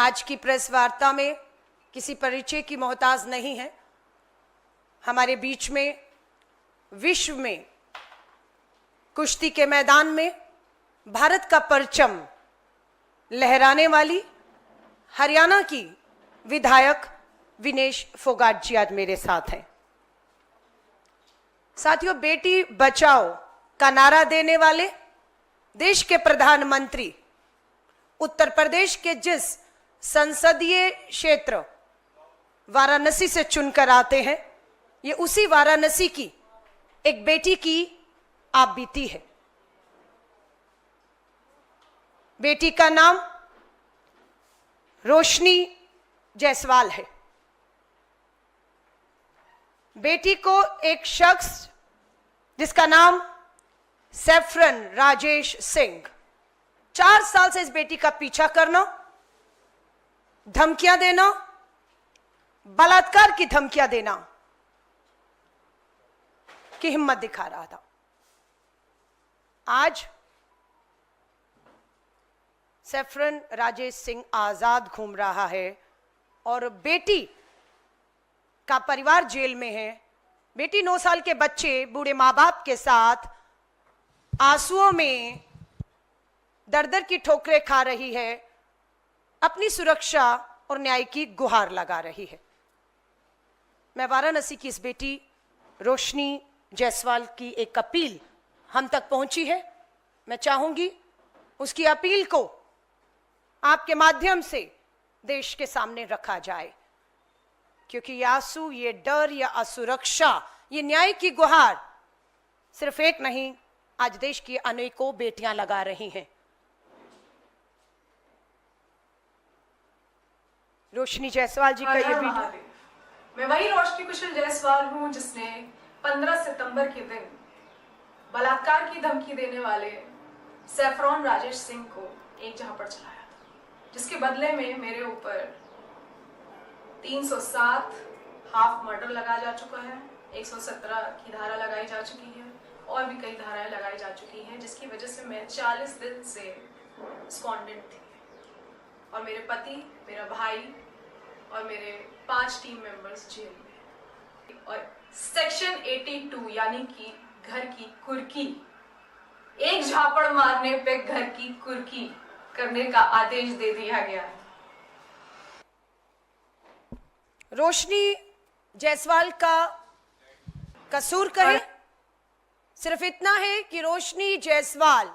आज की प्रेस वार्ता में किसी परिचय की मोहताज नहीं है। हमारे बीच में विश्व में कुश्ती के मैदान में भारत का परचम लहराने वाली हरियाणा की विधायक विनेश फोगाट जी आज मेरे साथ हैं। साथियों, बेटी बचाओ का नारा देने वाले देश के प्रधानमंत्री उत्तर प्रदेश के जिस संसदीय क्षेत्र वाराणसी से चुनकर आते हैं, ये उसी वाराणसी की एक बेटी की आप बीती है। बेटी का नाम रोशनी जायसवाल है। बेटी को एक शख्स जिसका नाम सैफरन राजेश सिंह 4 साल से इस बेटी का पीछा करना, धमकियां देना, बलात्कार की धमकियां देना की हिम्मत दिखा रहा था। आज सैफरन राजेश सिंह आजाद घूम रहा है और बेटी का परिवार जेल में है। बेटी 9 साल के बच्चे बूढ़े मां बाप के साथ आंसुओं में दर दर की ठोकरें खा रही है, अपनी सुरक्षा और न्याय की गुहार लगा रही है। मैं वाराणसी की इस बेटी रोशनी जायसवाल की एक अपील हम तक पहुंची है। मैं चाहूंगी उसकी अपील को आपके माध्यम से देश के सामने रखा जाए, क्योंकि ये आंसू, ये डर, या असुरक्षा, ये न्याय की गुहार सिर्फ एक नहीं, आज देश की अनेकों बेटियां लगा रही हैं। रोशनी जायसवाल जी का ये वीडियो। मैं वही रोशनी कुशल जायसवाल हूं जिसने 15 सितंबर के दिन बलात्कार की धमकी देने वाले सैफरन राजेश सिंह को एक झापड़ चलाया, जिसके बदले में मेरे ऊपर 307 हाफ मर्डर लगाया जा चुका है, 117 की धारा लगाई जा चुकी है और भी कई धाराएं लगाई जा चुकी हैं, जिसकी वजह से मैं 40 दिन से स्पॉन्डेंट थी और मेरे पति, मेरा भाई और मेरे 5 टीम मेंबर्स जेल में। और सेक्शन 82 यानी कि घर की कुर्की, एक झापड़ मारने पे घर की कुर्की करने का आदेश दे दिया गया है। रोशनी जायसवाल का कसूर कहे सिर्फ इतना है कि रोशनी जायसवाल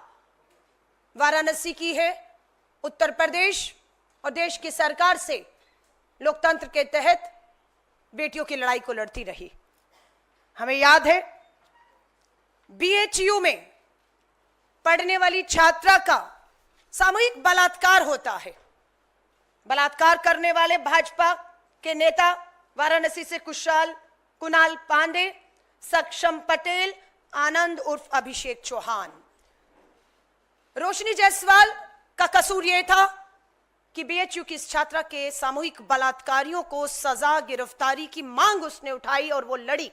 वाराणसी की है, उत्तर प्रदेश और देश की सरकार से लोकतंत्र के तहत बेटियों की लड़ाई को लड़ती रही। हमें याद है बीएचयू में पढ़ने वाली छात्रा का सामूहिक बलात्कार होता है। बलात्कार करने वाले भाजपा के नेता वाराणसी से कुणाल पांडे, सक्षम पटेल, आनंद उर्फ अभिषेक चौहान। रोशनी जायसवाल का कसूर यह था कि बीएचयू की इस छात्रा के सामूहिक बलात्कारियों को सजा, गिरफ्तारी की मांग उसने उठाई और वो लड़ी।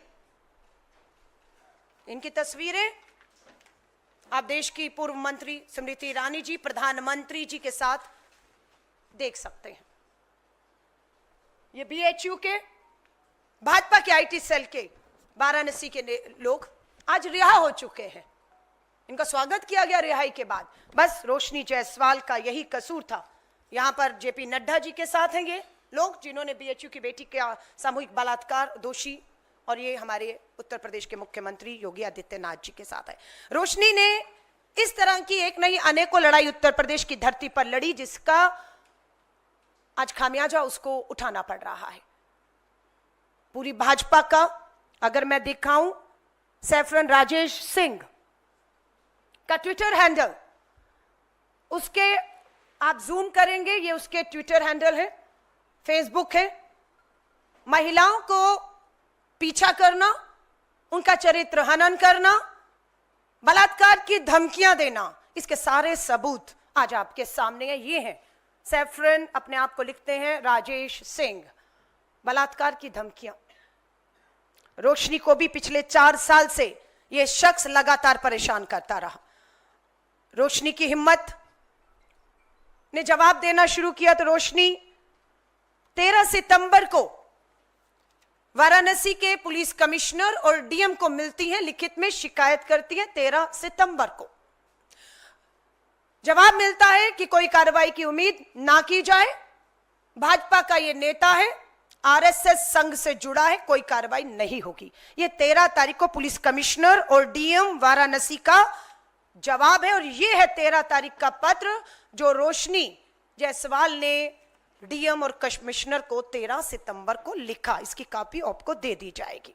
इनकी तस्वीरें आप देश की पूर्व मंत्री स्मृति ईरानी जी, प्रधानमंत्री जी के साथ देख सकते हैं। ये बीएचयू के भाजपा के आईटी सेल के वाराणसी के लोग आज रिहा हो चुके हैं। इनका स्वागत किया गया रिहाई के बाद। बस रोशनी जायसवाल का यही कसूर था। यहां पर जेपी नड्डा जी के साथ हैं ये लोग जिन्होंने बीएचयू की बेटी के सामूहिक बलात्कार दोषी, और ये हमारे उत्तर प्रदेश के मुख्यमंत्री योगी आदित्यनाथ जी के साथ है। रोशनी ने इस तरह की एक नहीं अनेकों लड़ाई उत्तर प्रदेश की धरती पर लड़ी, जिसका आज खामियाजा उसको उठाना पड़ रहा है। पूरी भाजपा का अगर मैं दिखाऊं, सैफरन राजेश सिंह का ट्विटर हैंडल, उसके आप जूम करेंगे, ये उसके ट्विटर हैंडल है, फेसबुक है। महिलाओं को पीछा करना, उनका चरित्र हनन करना, बलात्कार की धमकियां देना, इसके सारे सबूत आज आपके सामने हैं। ये हैं सैफरन, अपने आप को लिखते हैं राजेश सिंह, बलात्कार की धमकियां। रोशनी को भी पिछले 4 साल से यह शख्स लगातार परेशान करता रहा। रोशनी की हिम्मत ने जवाब देना शुरू किया तो रोशनी 13 सितंबर को वाराणसी के पुलिस कमिश्नर और डीएम को मिलती है, लिखित में शिकायत करती है 13 सितंबर को। जवाब मिलता है कि कोई कार्रवाई की उम्मीद ना की जाए, भाजपा का ये नेता है, आरएसएस संघ से जुड़ा है, कोई कार्रवाई नहीं होगी। ये 13 तारीख को पुलिस कमिश्नर और डीएम वाराणसी का जवाब है और ये है 13 तारीख का पत्र जो रोशनी जायसवाल ने डीएम और कमिश्नर को 13 सितंबर को लिखा। इसकी कॉपी आपको दे दी जाएगी।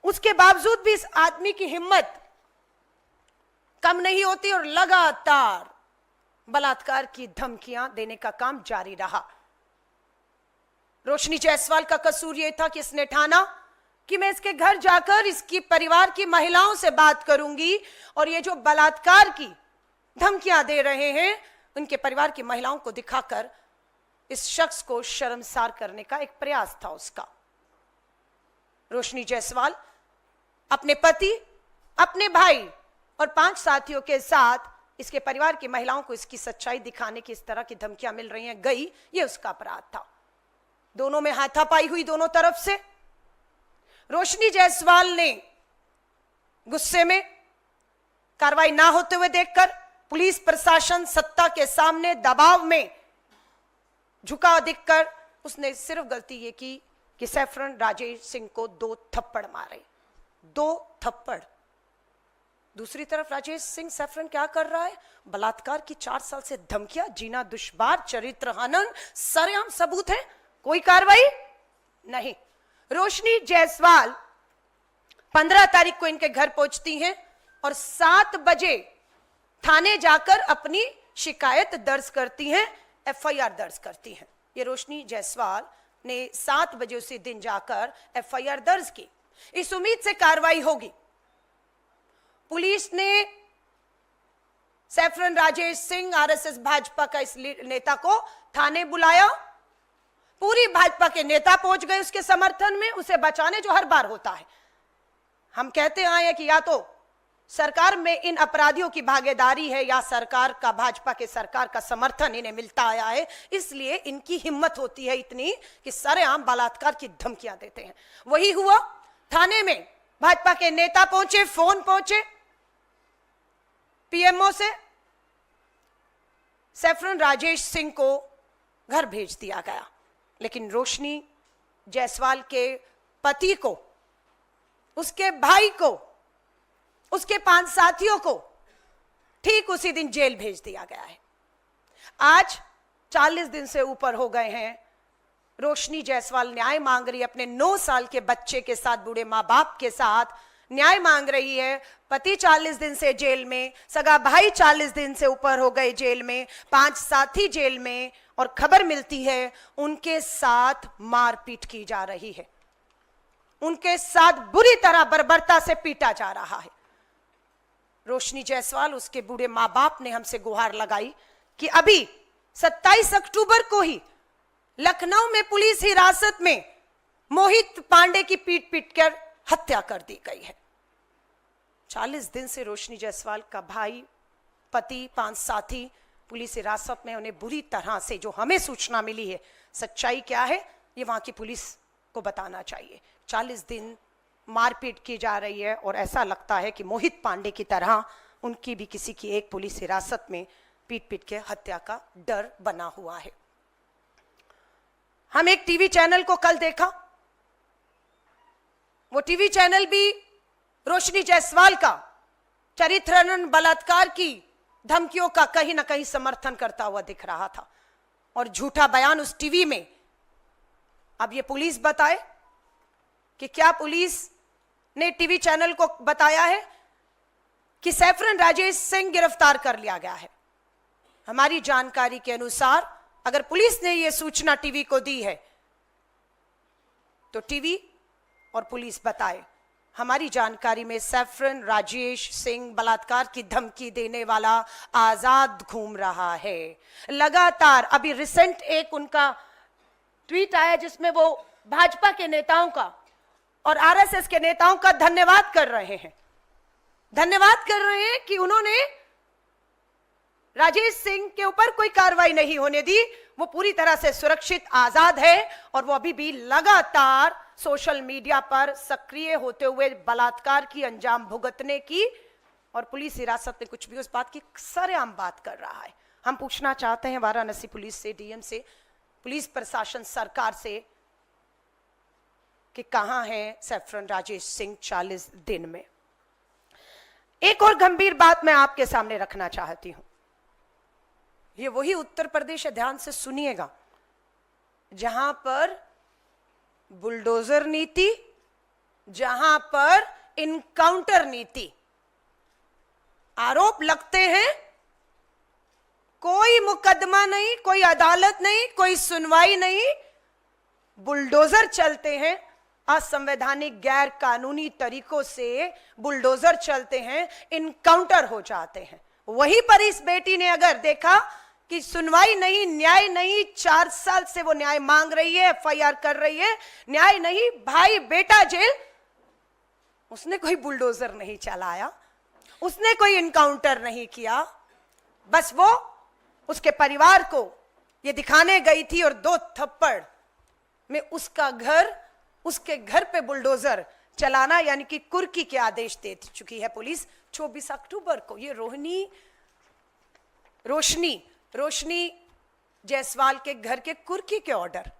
उसके बावजूद भी इस आदमी की हिम्मत कम नहीं होती और लगातार बलात्कार की धमकियां देने का काम जारी रहा। रोशनी जायसवाल का कसूर यह था कि इसने ठाना कि मैं इसके घर जाकर इसकी परिवार की महिलाओं से बात करूंगी और ये जो बलात्कार की धमकियां दे रहे हैं उनके परिवार की महिलाओं को दिखाकर इस शख्स को शर्मसार करने का एक प्रयास था उसका। रोशनी जायसवाल अपने पति, अपने भाई और 5 साथियों के साथ इसके परिवार की महिलाओं को इसकी सच्चाई दिखाने की इस तरह की धमकियां मिल रही हैं, गई, ये उसका अपराध था। दोनों में हाथापाई हुई दोनों तरफ से। रोशनी जायसवाल ने गुस्से में कार्रवाई ना होते हुए देखकर पुलिस प्रशासन सत्ता के सामने दबाव में झुका दिखकर उसने सिर्फ गलती ये की कि सैफरन राजेश सिंह को 2 थप्पड़ मारे। 2 थप्पड़। दूसरी तरफ राजेश सिंह सैफरन क्या कर रहा है? बलात्कार की 4 साल से धमकियां, जीना दुश्वार, चरित्र हनन, सरेआम सबूत है, कोई कार्रवाई नहीं। रोशनी जायसवाल 15 तारीख को इनके घर पहुंचती हैं और 7 बजे थाने जाकर अपनी शिकायत दर्ज करती हैं, एफआईआर दर्ज करती हैं। ये रोशनी जायसवाल ने 7 बजे उसी दिन जाकर एफआईआर दर्ज की, इस उम्मीद से कार्रवाई होगी। पुलिस ने सैफरन राजेश सिंह, आरएसएस भाजपा का इस नेता को थाने बुलाया। पूरी भाजपा के नेता पहुंच गए उसके समर्थन में, उसे बचाने, जो हर बार होता है। हम कहते आए हैं कि या तो सरकार में इन अपराधियों की भागीदारी है या सरकार का, भाजपा के सरकार का समर्थन इन्हें मिलता आया है, इसलिए इनकी हिम्मत होती है इतनी कि सरेआम बलात्कार की धमकियां देते हैं। वही हुआ। थाने में भाजपा के नेता पहुंचे, फोन पहुंचे पीएमओ से, सैफरन राजेश सिंह को घर भेज दिया गया। लेकिन रोशनी जायसवाल के पति को, उसके भाई को, उसके 5 साथियों को ठीक उसी दिन जेल भेज दिया गया है। आज 40 दिन से ऊपर हो गए हैं। रोशनी जायसवाल न्याय मांग रही है, अपने 9 साल के बच्चे के साथ, बूढ़े मां बाप के साथ न्याय मांग रही है। पति 40 दिन से जेल में, सगा भाई 40 दिन से ऊपर हो गए जेल में, 5 साथी जेल में, और खबर मिलती है उनके साथ मारपीट की जा रही है, उनके साथ बुरी तरह बर्बरता से पीटा जा रहा है। रोशनी जायसवाल, उसके बूढ़े मां बाप ने हमसे गुहार लगाई कि अभी 27 अक्टूबर को ही लखनऊ में पुलिस हिरासत में मोहित पांडे की पीट कर हत्या कर दी गई है। 40 दिन से रोशनी जायसवाल का भाई, पति, 5 साथी पुलिस हिरासत में, उन्हें बुरी तरह से, जो हमें सूचना मिली है, सच्चाई क्या है ये वहां की पुलिस को बताना चाहिए। 40 दिन मारपीट की जा रही है और ऐसा लगता है कि मोहित पांडे की तरह उनकी भी किसी की एक पुलिस हिरासत में पीट के हत्या का डर बना हुआ है। हम एक टीवी चैनल को कल देखा, वो टीवी चैनल भी रोशनी जायसवाल का चरित्र हनन, बलात्कार की धमकियों का कहीं ना कहीं समर्थन करता हुआ दिख रहा था, और झूठा बयान उस टीवी में। अब ये पुलिस बताए कि क्या पुलिस ने टीवी चैनल को बताया है कि सैफरन राजेश सिंह गिरफ्तार कर लिया गया है। हमारी जानकारी के अनुसार अगर पुलिस ने यह सूचना टीवी को दी है तो टीवी और पुलिस बताए। हमारी जानकारी में सैफरन राजेश सिंह बलात्कार की धमकी देने वाला आजाद घूम रहा है लगातार। अभी रिसेंट एक उनका ट्वीट आया जिसमें वो भाजपा के नेताओं का और आरएसएस के नेताओं का धन्यवाद कर रहे हैं, धन्यवाद कर रहे हैं कि उन्होंने राजेश सिंह के ऊपर कोई कार्रवाई नहीं होने दी। वो पूरी तरह से सुरक्षित आजाद है और वो अभी भी लगातार सोशल मीडिया पर सक्रिय होते हुए बलात्कार की अंजाम भुगतने की और पुलिस हिरासत में कुछ भी उस बात की सरेआम बात कर रहा है। हम पूछना चाहते हैं वाराणसी पुलिस से, डीएम से, पुलिस प्रशासन, सरकार से कि कहां है सैफरन राजेश सिंह 40 दिन में। एक और गंभीर बात मैं आपके सामने रखना चाहती हूं। ये वही उत्तर प्रदेश है, ध्यान से सुनिएगा, जहां पर बुलडोजर नीति, जहां पर इनकाउंटर नीति, आरोप लगते हैं, कोई मुकदमा नहीं, कोई अदालत नहीं, कोई सुनवाई नहीं, बुलडोजर चलते हैं, असंवैधानिक गैर कानूनी तरीकों से बुलडोजर चलते हैं, इनकाउंटर हो जाते हैं। वहीं पर इस बेटी ने अगर देखा कि सुनवाई नहीं, न्याय नहीं, 4 साल से वो न्याय मांग रही है, एफआईआर कर रही है, न्याय नहीं, भाई बेटा जेल, उसने कोई बुलडोजर नहीं चलाया, उसने कोई इनकाउंटर नहीं किया, बस वो उसके परिवार को ये दिखाने गई थी और 2 थप्पड़ में उसके घर पे बुलडोजर चलाना यानी कि कुर्की के आदेश दे चुकी है पुलिस 24 अक्टूबर को। ये रोशनी जायसवाल के घर के कुर्की के ऑर्डर।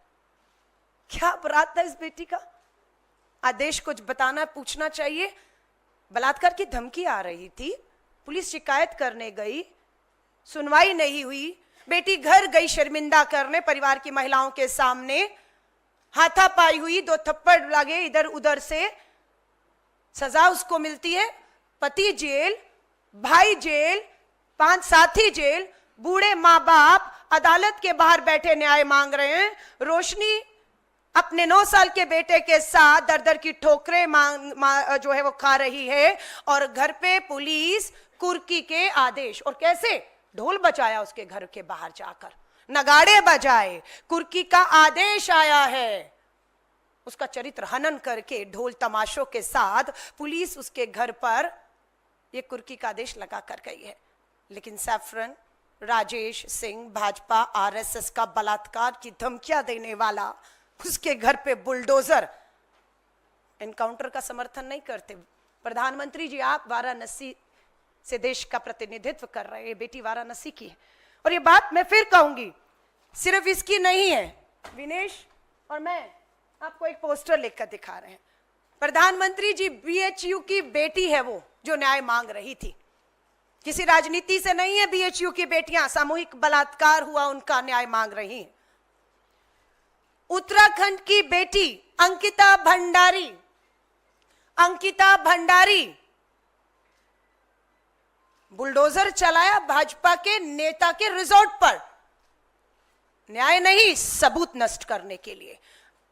क्या अपराध था इस बेटी का? आदेश कुछ बताना, पूछना चाहिए। बलात्कार की धमकी आ रही थी, पुलिस शिकायत करने गई, सुनवाई नहीं हुई, बेटी घर गई शर्मिंदा करने, परिवार की महिलाओं के सामने हाथापाई हुई, 2 थप्पड़ लगे इधर उधर से, सजा उसको मिलती है, पति जेल, भाई जेल, 5 साथी जेल, बूढ़े माँ बाप अदालत के बाहर बैठे न्याय मांग रहे हैं। रोशनी अपने 9 साल के बेटे के साथ दर दर की ठोकरें जो है वो खा रही है और घर पे पुलिस कुर्की के आदेश, और कैसे ढोल बजाया उसके घर के बाहर जाकर, नगाड़े बजाए, कुर्की का आदेश आया है, उसका चरित्र हनन करके ढोल तमाशों के साथ पुलिस उसके घर पर यह कुर्की का आदेश लगा कर गई है। लेकिन सैफरन राजेश सिंह भाजपा आरएसएस का बलात्कार की धमकियां देने वाला उसके घर पे बुलडोजर, एनकाउंटर का समर्थन नहीं करते। प्रधानमंत्री जी, आप वाराणसी से देश का प्रतिनिधित्व कर रहे हैं, बेटी वाराणसी की है, और ये बात मैं फिर कहूंगी, सिर्फ इसकी नहीं है। विनेश और मैं आपको एक पोस्टर लेकर दिखा रहे हैं। प्रधानमंत्री जी, बीएचयू की बेटी है वो जो न्याय मांग रही थी, किसी राजनीति से नहीं है। बीएचयू की बेटियां, सामूहिक बलात्कार हुआ, उनका न्याय मांग रही हैं। उत्तराखंड की बेटी अंकिता भंडारी बुलडोजर चलाया भाजपा के नेता के रिजॉर्ट पर, न्याय नहीं, सबूत नष्ट करने के लिए।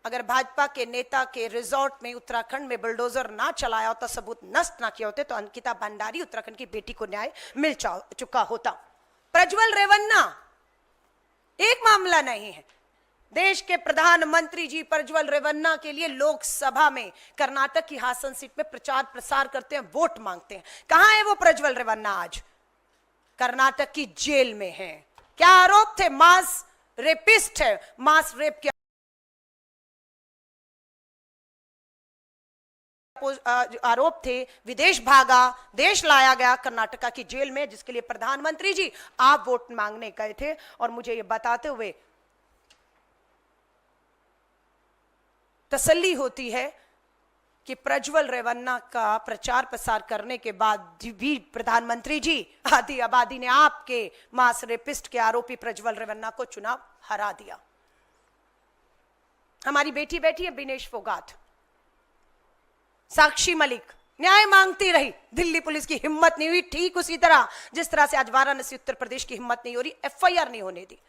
अगर भाजपा के नेता के रिजॉर्ट में उत्तराखंड में बुलडोजर ना चलाया होता, सबूत नष्ट ना किया होते, तो अंकिता भंडारी उत्तराखंड की बेटी को न्याय मिल चुका होता। प्रज्वल रेवन्ना, एक मामला नहीं है, देश के प्रधानमंत्री जी प्रज्वल रेवन्ना के लिए लोकसभा में कर्नाटक की हासन सीट में प्रचार प्रसार करते हैं, वोट मांगते हैं। कहां है वो प्रज्वल रेवन्ना? आज कर्नाटक की जेल में है। क्या आरोप थे? मास रेपिस्ट है, मास रेप के आरोप थे, विदेश भागा, देश लाया गया कर्नाटका की जेल में, जिसके लिए प्रधानमंत्री जी आप वोट मांगने गए थे। और मुझे ये बताते हुए तसल्ली होती है कि प्रज्वल रेवन्ना का प्रचार प्रसार करने के बाद भी प्रधानमंत्री जी आधी आबादी ने आपके मास रेपिस्ट के आरोपी प्रज्वल रेवन्ना को चुनाव हरा दिया। हमारी बेटी बैठी है विनेश फोगाट, साक्षी मलिक न्याय मांगती रही, दिल्ली पुलिस की हिम्मत नहीं हुई, ठीक उसी तरह जिस तरह से आज वाराणसी उत्तर प्रदेश की हिम्मत नहीं हो रही, एफआईआर नहीं होने दी।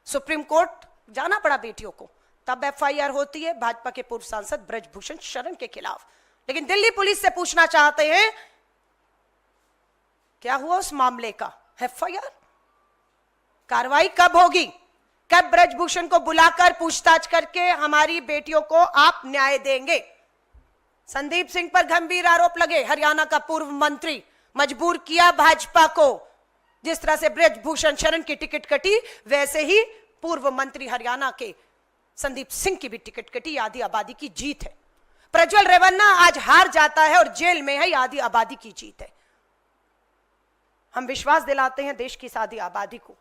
सुप्रीम कोर्ट जाना पड़ा बेटियों को, तब एफआईआर होती है भाजपा के पूर्व सांसद ब्रजभूषण शरण के खिलाफ। लेकिन दिल्ली पुलिस से पूछना चाहते हैं क्या हुआ उस मामले का? एफआईआर, कार्रवाई कब होगी? कब ब्रजभूषण को बुलाकर पूछताछ करके हमारी बेटियों को आप न्याय देंगे? संदीप सिंह पर गंभीर आरोप लगे, हरियाणा का पूर्व मंत्री, मजबूर किया भाजपा को जिस तरह से ब्रजभूषण शरण की टिकट कटी, वैसे ही पूर्व मंत्री हरियाणा के संदीप सिंह की भी टिकट कटी। आधी आबादी की जीत है। प्रज्वल रेवन्ना आज हार जाता है और जेल में है, आधी आबादी की जीत है। हम विश्वास दिलाते हैं देश की इस आधी आबादी को।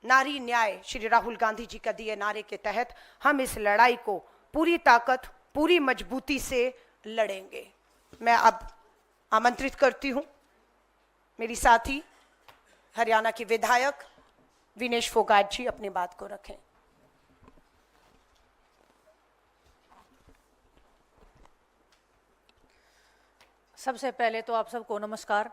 नारी न्याय श्री राहुल गांधी जी का दिए नारे के तहत हम इस लड़ाई को पूरी ताकत, पूरी मजबूती से लड़ेंगे। मैं अब आमंत्रित करती हूं मेरी साथी हरियाणा की विधायक विनेश फोगाट जी अपनी बात को रखें। सबसे पहले तो आप सबको नमस्कार।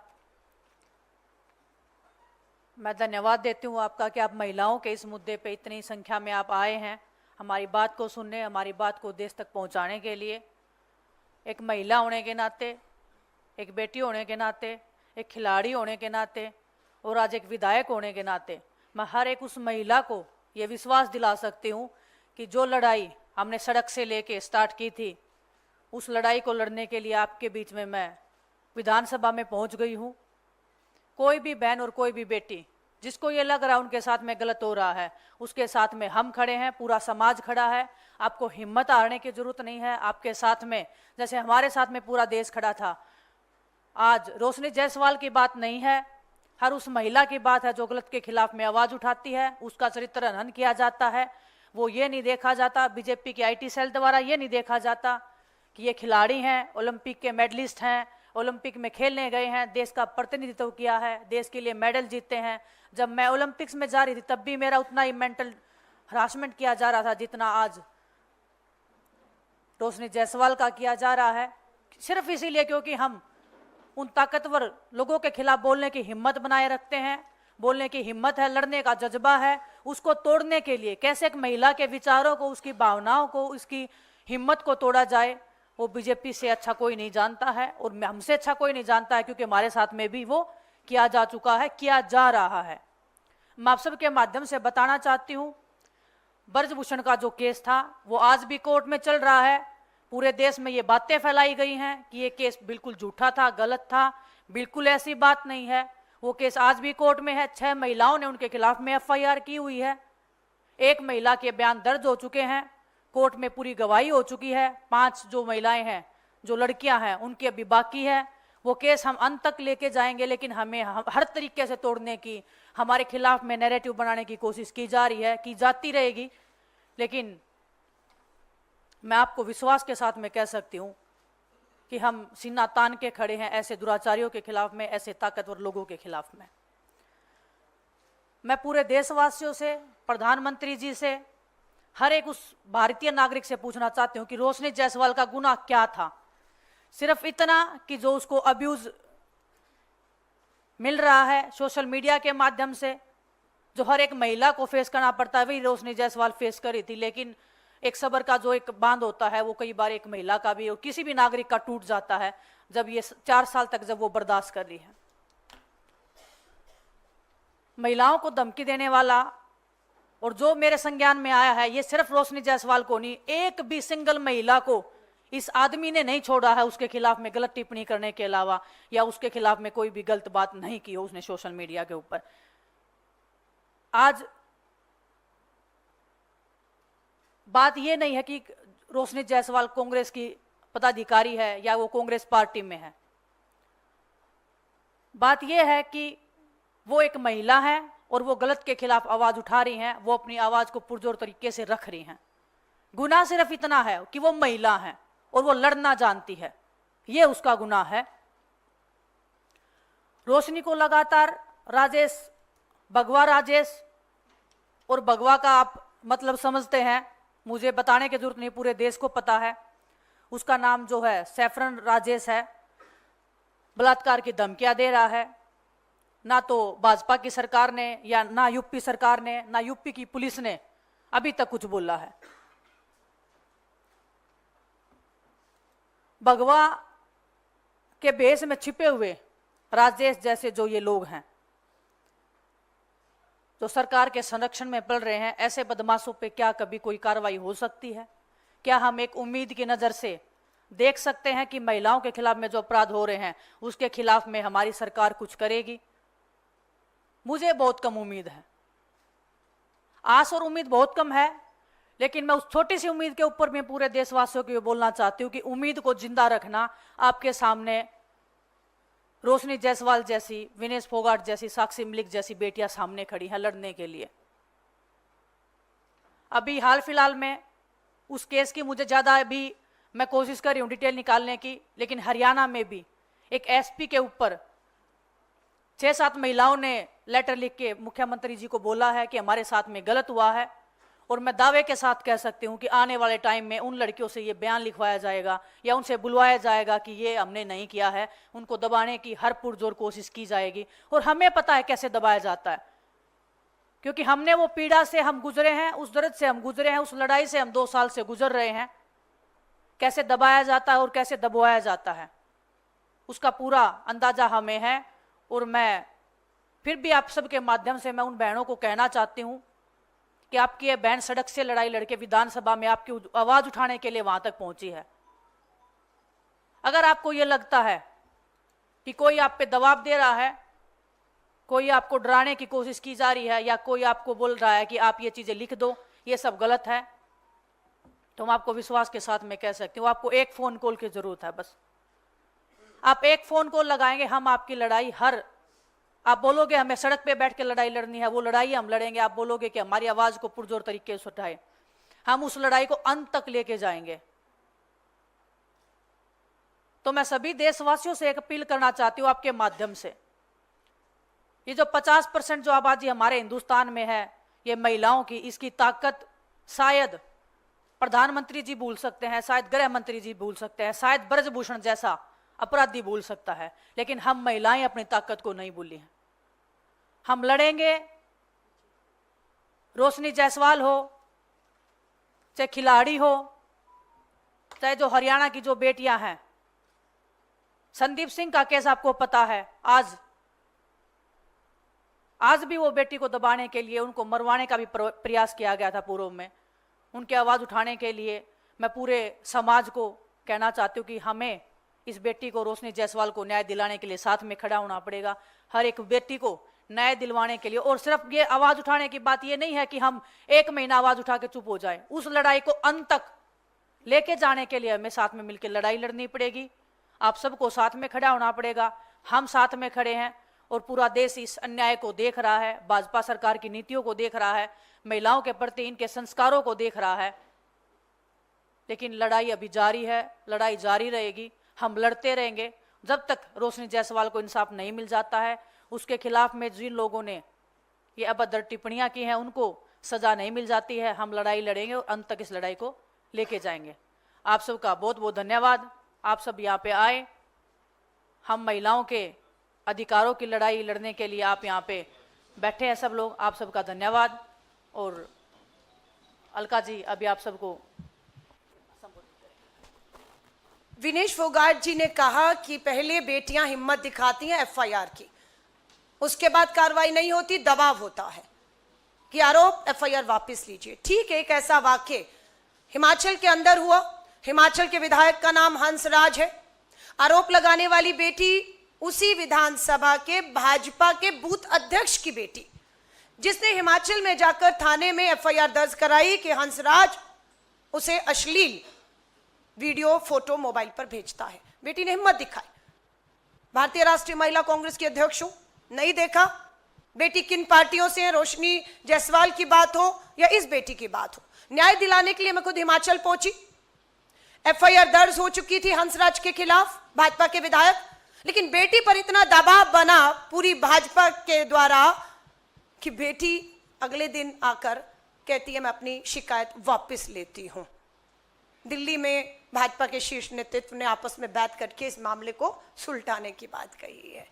मैं धन्यवाद देती हूँ आपका कि आप महिलाओं के इस मुद्दे पे इतनी संख्या में आप आए हैं, हमारी बात को सुनने, हमारी बात को देश तक पहुँचाने के लिए। एक महिला होने के नाते, एक बेटी होने के नाते, एक खिलाड़ी होने के नाते और आज एक विधायक होने के नाते मैं हर एक उस महिला को ये विश्वास दिला सकती हूँ कि जो लड़ाई हमने सड़क से लेके स्टार्ट की थी, उस लड़ाई को लड़ने के लिए आपके बीच में मैं विधानसभा में पहुँच गई हूँ। कोई भी बहन और कोई भी बेटी जिसको ये लग रहा है उनके साथ में गलत हो रहा है, उसके साथ में हम खड़े हैं, पूरा समाज खड़ा है। आपको हिम्मत हारने की जरूरत नहीं है। आपके साथ में जैसे हमारे साथ में पूरा देश खड़ा था। आज रोशनी जायसवाल की बात नहीं है, हर उस महिला की बात है जो गलत के खिलाफ में आवाज उठाती है, उसका चरित्र हनन किया जाता है। वो ये नहीं देखा जाता, बीजेपी के IT सेल द्वारा ये नहीं देखा जाता कि ये खिलाड़ी हैं, ओलंपिक के मेडलिस्ट हैं, ओलंपिक में खेलने गए हैं, देश का प्रतिनिधित्व किया है, देश के लिए मेडल जीते हैं। जब मैं ओलंपिक्स में जा रही थी तब भी मेरा उतना ही मेंटल हरासमेंट किया जा रहा था जितना आज रोशनी जायसवाल का किया जा रहा है, सिर्फ इसीलिए क्योंकि हम उन ताकतवर लोगों के खिलाफ बोलने की हिम्मत बनाए रखते हैं। बोलने की हिम्मत है, लड़ने का जज्बा है। उसको तोड़ने के लिए कैसे एक महिला के विचारों को, उसकी भावनाओं को, उसकी हिम्मत को तोड़ा जाए, वो बीजेपी से अच्छा कोई नहीं जानता है और हमसे अच्छा कोई नहीं जानता है, क्योंकि हमारे साथ में भी वो किया जा चुका है, किया जा रहा है। मैं आप सबके माध्यम से बताना चाहती हूँ, ब्रजभूषण का जो केस था वो आज भी कोर्ट में चल रहा है। पूरे देश में ये बातें फैलाई गई हैं कि ये केस बिल्कुल झूठा था, गलत था। बिल्कुल ऐसी बात नहीं है। वो केस आज भी कोर्ट में है। 6 महिलाओं ने उनके खिलाफ में FIR की हुई है। 1 महिला के बयान दर्ज हो चुके हैं, कोर्ट में पूरी गवाही हो चुकी है। 5 जो महिलाएं हैं, जो लड़कियां हैं, उनकी अभी बाकी है। वो केस हम अंत तक लेके जाएंगे, लेकिन हमें हर तरीके से तोड़ने की, हमारे खिलाफ में नैरेटिव बनाने की कोशिश की जा रही है, की जाती रहेगी। लेकिन मैं आपको विश्वास के साथ में कह सकती हूँ कि हम सीना तान के खड़े हैं ऐसे दुराचारियों के खिलाफ में, ऐसे ताकतवर लोगों के खिलाफ में। मैं पूरे देशवासियों से, प्रधानमंत्री जी से, हर एक उस भारतीय नागरिक से पूछना चाहती हूँ कि रोशनी जायसवाल का गुनाह क्या था। सिर्फ इतना कि जो उसको अब्यूज मिल रहा है सोशल मीडिया के माध्यम से, जो हर एक महिला को फेस करना पड़ता है, वही रोशनी जायसवाल फेस करी थी। लेकिन एक सब्र का जो एक बांध होता है वो कई बार एक महिला का भी और किसी भी नागरिक का टूट जाता है, जब ये 4 साल तक जब वो बर्दाश्त कर रही है। महिलाओं को धमकी देने वाला और जो मेरे संज्ञान में आया है, ये सिर्फ रोशनी जायसवाल को नहीं, एक भी सिंगल महिला को इस आदमी ने नहीं छोड़ा है उसके खिलाफ में गलत टिप्पणी करने के अलावा, या उसके खिलाफ में कोई भी गलत बात नहीं की हो उसने सोशल मीडिया के ऊपर। आज बात यह नहीं है कि रोशनी जायसवाल कांग्रेस की पदाधिकारी है या वो कांग्रेस पार्टी में है। बात यह है कि वो एक महिला है और वो गलत के खिलाफ आवाज उठा रही हैं, वो अपनी आवाज को पुरजोर तरीके से रख रही हैं। गुनाह सिर्फ इतना है कि वो महिला है और वो लड़ना जानती है, ये उसका गुनाह है। रोशनी को लगातार राजेश, भगवा राजेश, और भगवा का आप मतलब समझते हैं, मुझे बताने की जरूरत नहीं, पूरे देश को पता है। उसका नाम जो है सैफरन राजेश है। बलात्कार की धमकियां दे रहा है। ना तो भाजपा की सरकार ने या ना यूपी सरकार ने, ना यूपी की पुलिस ने अभी तक कुछ बोला है। भगवा के भेष में छिपे हुए राजेश जैसे जो ये लोग हैं, जो सरकार के संरक्षण में पड़ रहे हैं, ऐसे बदमाशों पे क्या कभी कोई कार्रवाई हो सकती है? क्या हम एक उम्मीद की नज़र से देख सकते हैं कि महिलाओं के खिलाफ में जो अपराध हो रहे हैं उसके खिलाफ में हमारी सरकार कुछ करेगी? मुझे बहुत कम उम्मीद है, आस और उम्मीद बहुत कम है, लेकिन मैं उस छोटी सी उम्मीद के ऊपर मैं पूरे देशवासियों को ये बोलना चाहती हूँ कि उम्मीद को जिंदा रखना। आपके सामने रोशनी जायसवाल जैसी, विनेश फोगाट जैसी, साक्षी मलिक जैसी बेटियां सामने खड़ी हैं लड़ने के लिए। अभी हाल फिलहाल में उस केस की मुझे ज़्यादा अभी मैं कोशिश कर रही हूँ डिटेल निकालने की, लेकिन हरियाणा में भी एक एसपी के ऊपर 6-7 महिलाओं ने लेटर लिख के मुख्यमंत्री जी को बोला है कि हमारे साथ में गलत हुआ है, और मैं दावे के साथ कह सकती हूँ कि आने वाले टाइम में उन लड़कियों से ये बयान लिखवाया जाएगा या उनसे बुलवाया जाएगा कि ये हमने नहीं किया है। उनको दबाने की हर पुरजोर कोशिश की जाएगी, और हमें पता है कैसे दबाया जाता है, क्योंकि हमने वो पीड़ा से हम गुजरे हैं, उस दर्द से हम गुजरे हैं, उस लड़ाई से हम 2 साल से गुजर रहे हैं। कैसे दबाया जाता है और कैसे दबाया जाता है उसका पूरा अंदाजा हमें है। और मैं फिर भी आप सबके माध्यम से मैं उन बहनों को कहना चाहती हूँ कि आपकी ये बहन सड़क से लड़ाई लड़के विधानसभा में आपकी आवाज उठाने के लिए वहां तक पहुंची है। अगर आपको ये लगता है कि कोई आप पे दबाव दे रहा है, कोई आपको डराने की कोशिश की जा रही है, या कोई आपको बोल रहा है कि आप ये चीजें लिख दो, ये सब गलत है, तो मैं आपको विश्वास के साथ में कह सकती हूँ आपको एक फोन कॉल की जरूरत है। बस आप एक फोन कॉल लगाएंगे, हम आपकी लड़ाई आप बोलोगे हमें सड़क पे बैठ के लड़ाई लड़नी है, वो लड़ाई हम लड़ेंगे। आप बोलोगे कि हमारी आवाज को पुरजोर तरीके से उठाए, हम उस लड़ाई को अंत तक लेके जाएंगे। तो मैं सभी देशवासियों से एक अपील करना चाहती हूँ आपके माध्यम से, ये जो 50% जो आबादी हमारे हिंदुस्तान में है ये महिलाओं की, इसकी ताकत शायद प्रधानमंत्री जी भूल सकते हैं, शायद गृह मंत्री जी भूल सकते हैं, शायद ब्रजभूषण जैसा अपराधी भूल सकता है, लेकिन हम महिलाएं अपनी ताकत को नहीं भूली हैं। हम लड़ेंगे, रोशनी जायसवाल हो, चाहे खिलाड़ी हो, चाहे जो हरियाणा की जो बेटियां हैं। संदीप सिंह का केस आपको पता है, आज भी वो बेटी को दबाने के लिए, उनको मरवाने का भी प्रयास किया गया था पूर्व में। उनकी आवाज उठाने के लिए मैं पूरे समाज को कहना चाहती हूँ कि हमें इस बेटी को, रोशनी जायसवाल को न्याय दिलाने के लिए साथ में खड़ा होना पड़ेगा। हर एक बेटी को न्याय दिलवाने के लिए, और सिर्फ ये आवाज उठाने की बात ये नहीं है कि हम 1 महीना आवाज उठा के चुप हो जाएं। उस लड़ाई को अंत तक लेके जाने के लिए हमें साथ में मिलकर लड़ाई लड़नी पड़ेगी। आप सबको साथ में खड़ा होना पड़ेगा। हम साथ में खड़े हैं और पूरा देश इस अन्याय को देख रहा है, भाजपा सरकार की नीतियों को देख रहा है, महिलाओं के प्रति इनके संस्कारों को देख रहा है। लेकिन लड़ाई अभी जारी है, लड़ाई जारी रहेगी। हम लड़ते रहेंगे जब तक रोशनी जायसवाल को इंसाफ नहीं मिल जाता है। उसके खिलाफ में जिन लोगों ने ये अभद्र टिप्पणियां की हैं उनको सजा नहीं मिल जाती है। हम लड़ाई लड़ेंगे और अंत तक इस लड़ाई को लेके जाएंगे। आप सबका बहुत बहुत धन्यवाद। आप सब यहाँ पे आए, हम महिलाओं के अधिकारों की लड़ाई लड़ने के लिए आप यहाँ पे बैठे हैं सब लोग। आप सबका धन्यवाद। और अलका जी अभी आप सबको विनेश फोगाट जी ने कहा कि पहले बेटियां हिम्मत दिखाती हैं एफआईआर की, उसके बाद कार्रवाई नहीं होती, दबाव होता है कि आरोप एफआईआर वापस लीजिए। ठीक है, एक ऐसा वाक्य हिमाचल के अंदर हुआ। हिमाचल के विधायक का नाम हंसराज है। आरोप लगाने वाली बेटी उसी विधानसभा के भाजपा के बूथ अध्यक्ष की बेटी, जिसने हिमाचल में जाकर थाने में एफआईआर दर्ज कराई कि हंसराज उसे अश्लील वीडियो फोटो मोबाइल पर भेजता है। बेटी ने हिम्मत दिखाई। भारतीय राष्ट्रीय महिला कांग्रेस की अध्यक्ष हूं, नहीं देखा बेटी किन पार्टियों से है, रोशनी जायसवाल की बात हो या इस बेटी की बात हो। न्याय दिलाने के लिए मैं खुद हिमाचल पहुंची। एफआईआर दर्ज हो चुकी थी हंसराज के खिलाफ, भाजपा के विधायक, लेकिन बेटी पर इतना दबाव बना पूरी भाजपा के द्वारा कि बेटी अगले दिन आकर कहती है मैं अपनी शिकायत वापस लेती हूं। दिल्ली में भाजपा के शीर्ष नेतृत्व ने आपस में बैठ करके इस मामले को सुलटाने की बात कही है।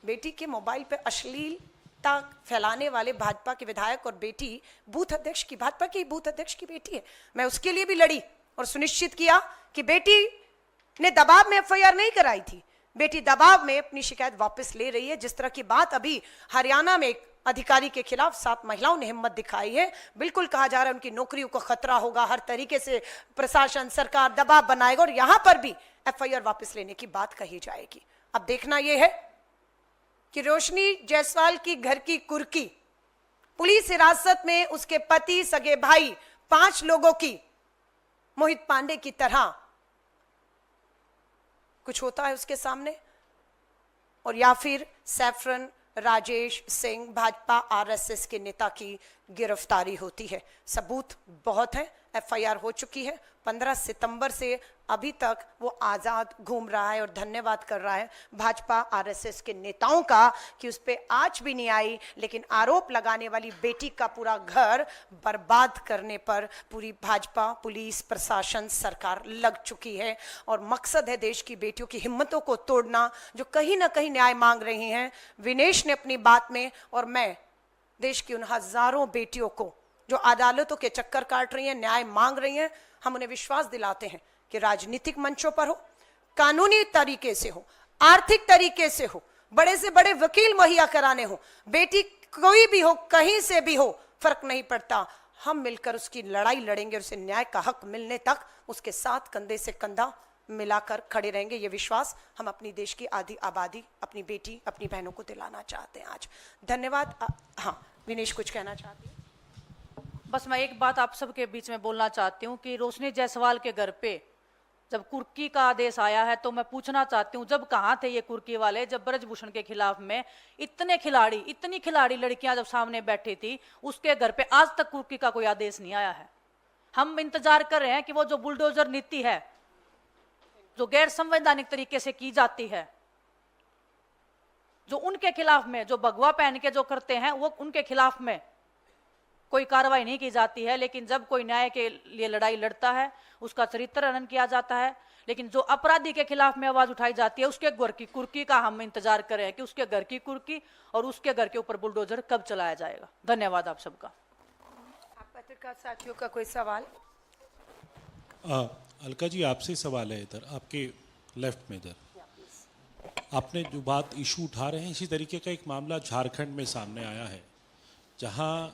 बेटी के मोबाइल पर अश्लीलता फैलाने वाले भाजपा के विधायक और बेटी बूथ अध्यक्ष की, भाजपा की बूथ अध्यक्ष की बेटी है। मैं उसके लिए भी लड़ी और सुनिश्चित किया कि बेटी ने दबाव में एफआईआर नहीं कराई थी, बेटी दबाव में अपनी शिकायत वापस ले रही है। जिस तरह की बात अभी हरियाणा में एक अधिकारी के खिलाफ 7 महिलाओं ने हिम्मत दिखाई है, बिल्कुल कहा जा रहा है उनकी नौकरियों को खतरा होगा, हर तरीके से प्रशासन सरकार दबाव बनाएगा और यहां पर भी एफआईआर वापस लेने की बात कही जाएगी। अब देखना यह है कि रोशनी जायसवाल की घर की कुर्की पुलिस हिरासत में उसके पति, सगे भाई, 5 लोगों की मोहित पांडे की तरह कुछ होता है उसके सामने, और या फिर सैफरन राजेश सिंह भाजपा आरएसएस के नेता की गिरफ्तारी होती है। सबूत बहुत है, एफआईआर हो चुकी है। 15 सितंबर से अभी तक वो आजाद घूम रहा है और धन्यवाद कर रहा है भाजपा आरएसएस के नेताओं का कि उस पर आज भी नहीं आई, लेकिन आरोप लगाने वाली बेटी का पूरा घर बर्बाद करने पर पूरी भाजपा, पुलिस, प्रशासन, सरकार लग चुकी है। और मकसद है देश की बेटियों की हिम्मतों को तोड़ना, जो कहीं ना कहीं न्याय मांग रही हैं। विनेश ने अपनी बात में, और मैं देश की उन हजारों बेटियों को जो अदालतों के चक्कर काट रही हैं, न्याय मांग रही हैं, हम उन्हें विश्वास दिलाते हैं कि राजनीतिक मंचों पर हो, कानूनी तरीके से हो, आर्थिक तरीके से हो, बड़े से बड़े वकील मुहैया कराने हो, बेटी कोई भी हो, कहीं से भी हो, फर्क नहीं पड़ता, हम मिलकर उसकी लड़ाई लड़ेंगे और उसे न्याय का हक मिलने तक उसके साथ कंधे से कंधा मिलाकर खड़े रहेंगे। ये विश्वास हम अपनी देश की आधी आबादी, अपनी बेटी, अपनी बहनों को दिलाना चाहते हैं आज। धन्यवाद। हाँ, विनेश कुछ कहना चाहती है? बस मैं एक बात आप सबके बीच में बोलना चाहती हूँ कि रोशनी जायसवाल के घर पे जब कुर्की का आदेश आया है, तो मैं पूछना चाहती हूँ, जब कहाँ थे ये कुर्की वाले जब ब्रजभूषण के खिलाफ में इतनी खिलाड़ी लड़कियां जब सामने बैठी थी, उसके घर पे आज तक कुर्की का कोई आदेश नहीं आया है। हम इंतजार कर रहे हैं कि वो जो बुलडोजर नीति है, जो गैर संवैधानिक तरीके से की जाती है, जो उनके खिलाफ में, जो भगवा पहन के जो करते हैं, वो उनके खिलाफ में कोई कार्रवाई नहीं की जाती है। लेकिन जब कोई न्याय के लिए लड़ाई लड़ता है, उसका चरित्र हनन किया जाता है। लेकिन जो अपराधी के खिलाफ में आवाज उठाई जाती है, उसके घर की कुर्की का हम इंतजार कर रहे हैं कि उसके घर की कुर्की और उसके घर के ऊपर बुलडोजर कब चलाया जाएगा। धन्यवाद आप सबका। आप पत्रकार साथियों का कोई सवाल? अलका जी, आपसे सवाल है, इधर आपके लेफ्ट में, इधर आपने जो बात इशू उठा रहे हैं, इसी तरीके का एक मामला झारखंड में सामने आया है, जहां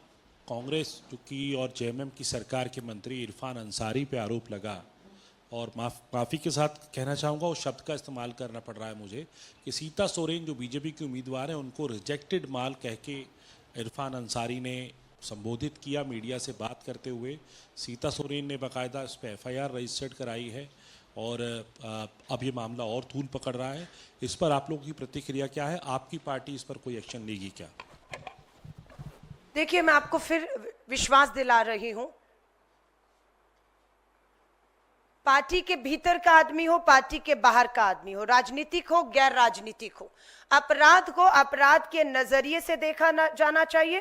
कांग्रेस की और जेएमएम की सरकार के मंत्री इरफान अंसारी पे आरोप लगा, और माफ़ी के साथ कहना चाहूँगा, उस शब्द का इस्तेमाल करना पड़ रहा है मुझे, कि सीता सोरेन जो बीजेपी की उम्मीदवार हैं, उनको रिजेक्टेड माल कह के इरफान अंसारी ने संबोधित किया मीडिया से बात करते हुए। सीता सोरेन ने बाकायदा इस पर एफआईआर रजिस्टर्ड कराई है, और अब ये मामला और तूल पकड़ रहा है। इस पर आप लोगों की प्रतिक्रिया क्या है? आपकी पार्टी इस पर कोई एक्शन लेगी क्या? देखिए, मैं आपको फिर विश्वास दिला रही हूं, पार्टी के भीतर का आदमी हो, पार्टी के बाहर का आदमी हो, राजनीतिक हो, गैर राजनीतिक हो, अपराध को अपराध के नजरिए से देखा जाना चाहिए।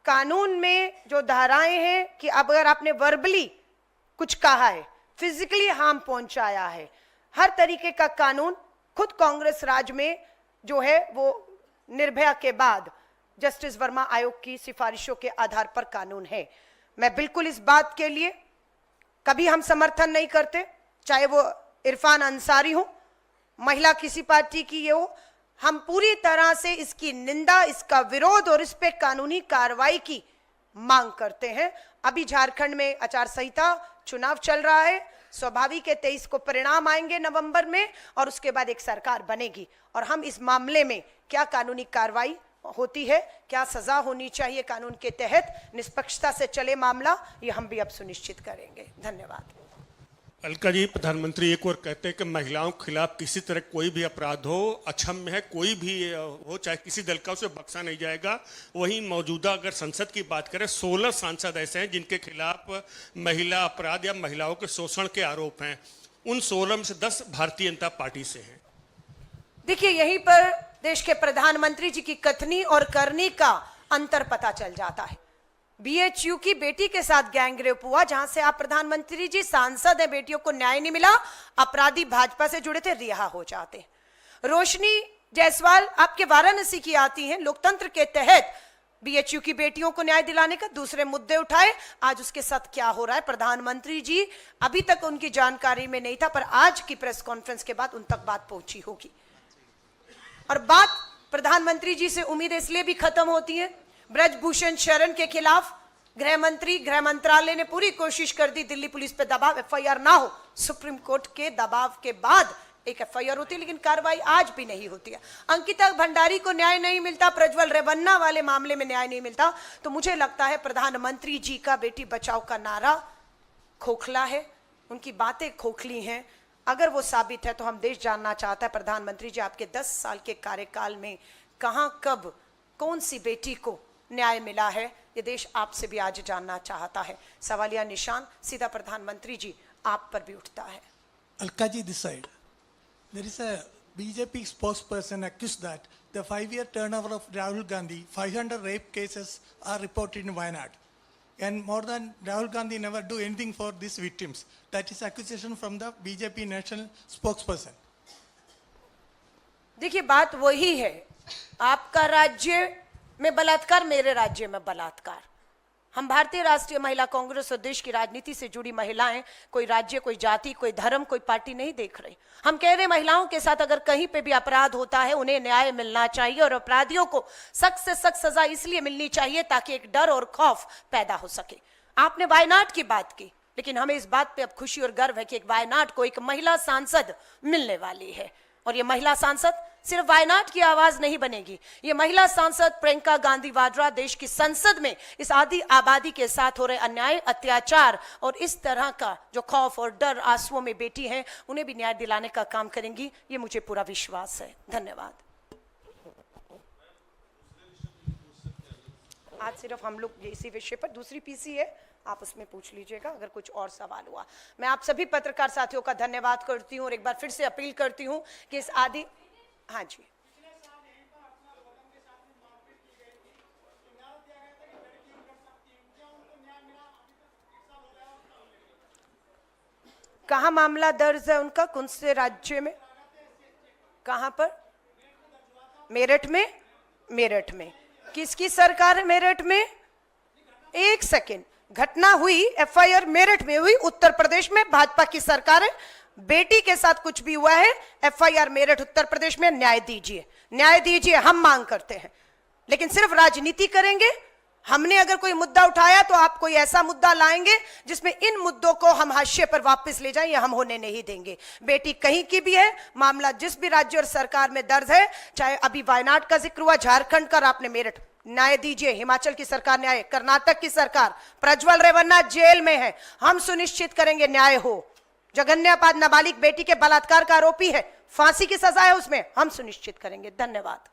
कानून में जो धाराएं हैं कि अब अगर आपने वर्बली कुछ कहा है, फिजिकली हार्म पहुंचाया है, हर तरीके का कानून खुद कांग्रेस राज में जो है वो निर्भया के बाद जस्टिस वर्मा आयोग की सिफारिशों के आधार पर कानून है। मैं बिल्कुल इस बात के लिए कभी हम समर्थन नहीं करते, चाहे वो इरफान अंसारी हो, महिला किसी पार्टी की ये हो, हम पूरी तरह से इसकी निंदा, इसका विरोध और इस पे कानूनी कार्रवाई की मांग करते हैं। अभी झारखंड में आचार संहिता, चुनाव चल रहा है, स्वाभाविक है 23 को परिणाम आएंगे नवंबर में, और उसके बाद एक सरकार बनेगी, और हम इस मामले में क्या कानूनी कार्रवाई होती है, क्या सजा होनी चाहिए कानून के तहत, निष्पक्षता से चले मामला, ये हम भी अब सुनिश्चित करेंगे। धन्यवाद। अलका जी, प्रधानमंत्री एक और कहते हैं कि महिलाओं के खिलाफ किसी तरह कोई भी अपराध हो, अक्षम्य है, कोई भी हो, चाहे किसी दल का, उसे बख्शा नहीं जाएगा। वहीं मौजूदा अगर संसद की बात करें, 16 सांसद ऐसे हैं जिनके खिलाफ महिला अपराध या महिलाओं के शोषण के आरोप हैं। उन 16 में से 10 भारतीय जनता पार्टी से हैं। देखिए, यहीं पर देश के प्रधानमंत्री जी की कथनी और करनी का अंतर पता चल जाता है। बीएचयू की बेटी के साथ गैंगरेप हुआ, जहां से आप प्रधानमंत्री जी सांसद है, बेटियों को न्याय नहीं मिला, अपराधी भाजपा से जुड़े थे, रिहा हो जाते। रोशनी जायसवाल आपके वाराणसी की आती हैं, लोकतंत्र के तहत बीएचयू की बेटियों को न्याय दिलाने का दूसरे मुद्दे उठाए। आज उसके साथ क्या हो रहा है, प्रधानमंत्री जी अभी तक उनकी जानकारी में नहीं था, पर आज की प्रेस कॉन्फ्रेंस के बाद उन तक बात पहुंची होगी। और बात प्रधानमंत्री जी से उम्मीद इसलिए भी खत्म होती है, ब्रजभूषण शरण के खिलाफ गृह मंत्रालय ने पूरी कोशिश कर दी, दिल्ली पुलिस पे दबाव, एफआईआर ना हो, सुप्रीम कोर्ट के दबाव के बाद एक एफआईआर होती है, लेकिन कार्रवाई आज भी नहीं होती है। अंकिता भंडारी को न्याय नहीं मिलता, प्रज्वल रेवन्ना वाले मामले में न्याय नहीं मिलता, तो मुझे लगता है प्रधानमंत्री जी का बेटी बचाओ का नारा खोखला है, उनकी बातें खोखली हैं। अगर वो साबित है तो हम देश जानना चाहता है प्रधानमंत्री जी आपके 10 साल के कार्यकाल में कहां कब कौन सी बेटी को न्याय मिला है, ये देश आपसे भी आज जानना चाहता है। सवालिया निशान सीधा प्रधानमंत्री जी आप पर भी उठता है। Alkaji, this side. There is a BJP spokesperson accused that the 5-year turnover of Rahul Gandhi, 500 rape cases are reported in Wayanad. And more than Rahul Gandhi never do anything for these victims. That is accusation from the BJP national spokesperson. देखिए बात वही है, आपका राज्य में बलात्कार, मेरे राज्य में बलात्कार। हम भारतीय राष्ट्रीय महिला कांग्रेस और देश की राजनीति से जुड़ी महिलाएं कोई राज्य, कोई जाति, कोई धर्म, कोई पार्टी नहीं देख रही। हम कह रहे महिलाओं के साथ अगर कहीं पे भी अपराध होता है उन्हें न्याय मिलना चाहिए और अपराधियों को सख्त से सख्त सजा इसलिए मिलनी चाहिए ताकि एक डर और खौफ पैदा हो सके। आपने वायनाड की बात की, लेकिन हमें इस बात पे अब खुशी और गर्व है कि एक वायनाड को एक महिला सांसद मिलने वाली है। और ये महिला सांसद सिर्फ वायनाड की आवाज नहीं बनेगी, ये महिला सांसद प्रियंका गांधी वाड्रा देश की संसद में इस आधी आबादी के साथ हो रहे अन्याय, अत्याचार और इस तरह का जो खौफ और डर आंसुओं में बेटी हैं उन्हें भी न्याय दिलाने का काम करेंगी, ये मुझे पूरा विश्वास है। धन्यवाद। आज सिर्फ हम लोग इसी विषय पर, दूसरी पीसी है, आप उसमें पूछ लीजिएगा अगर कुछ और सवाल हुआ। मैं आप सभी पत्रकार साथियों का धन्यवाद करती हूँ और एक बार फिर से अपील करती हूँ कि इस आदि, हाँ जी, कहाँ मामला दर्ज है उनका, कौन से राज्य में, कहाँ पर? मेरठ में। मेरठ में किसकी सरकार है? मेरठ में, एक सेकेंड, घटना हुई, एफआईआर मेरठ में हुई, उत्तर प्रदेश में भाजपा की सरकार है, बेटी के साथ कुछ भी हुआ है, एफआईआर मेरठ उत्तर प्रदेश में, न्याय दीजिए, न्याय दीजिए, हम मांग करते हैं। लेकिन सिर्फ राजनीति करेंगे, हमने अगर कोई मुद्दा उठाया तो आप कोई ऐसा मुद्दा लाएंगे जिसमें इन मुद्दों को हम हाशिए पर वापस ले जाएं, ये हम होने नहीं देंगे। बेटी कहीं की भी है, मामला जिस भी राज्य और सरकार में दर्ज है, चाहे अभी वायनाड का जिक्र हुआ, झारखंड का, आपने मेरठ, न्याय दीजिए। हिमाचल की सरकार न्याय, कर्नाटक की सरकार, प्रज्वल रेवन्ना जेल में है, हम सुनिश्चित करेंगे न्याय हो। जघन्यपाद नाबालिग बेटी के बलात्कार का आरोपी है, फांसी की सजा है उसमें, हम सुनिश्चित करेंगे। धन्यवाद।